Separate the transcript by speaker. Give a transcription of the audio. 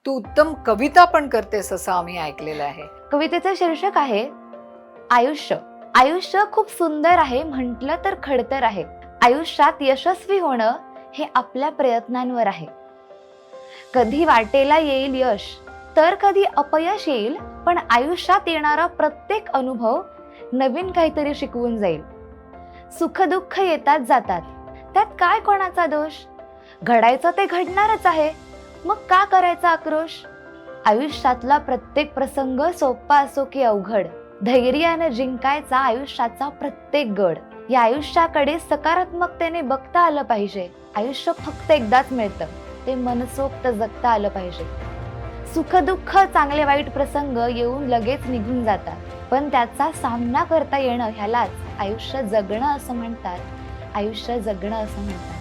Speaker 1: तू उत्तम कविता पण करतेस असं आम्ही ऐकलेलं आहे.
Speaker 2: कवितेचं शीर्षक आहे आयुष्य. आयुष्य खूप सुंदर आहे, म्हटलं तर खडतर आहे. आयुष्यात यशस्वी होणं हे आपल्या प्रयत्नांवर आहे. कधी वाटेला येईल यश, तर कधी अपयश येईल, पण आयुष्यात येणारा प्रत्येक अनुभव नवीन काहीतरी शिकवून जाईल. सुख दुःख येतात जातात, त्यात काय कोणाचा दोष? घडायचं ते घडणारच आहे, मग का करायचा आक्रोश? आयुष्यातला प्रत्येक प्रसंग सोपा असो की अवघड, धैर्याने जिंकायचा आयुष्याचा प्रत्येक गड. या आयुष्याकडे सकारात्मकतेने बघता आलं पाहिजे. आयुष्य फक्त एकदाच मिळतं, ते मनसोक्त जगता आलं पाहिजे. सुख दुःख चांगले वाईट प्रसंग येऊन लगेच निघून जातात, पण त्याचा सामना करता येणं ह्यालाच आयुष्य जगणं असं म्हणतात. आयुष्य जगणं असं म्हणतात.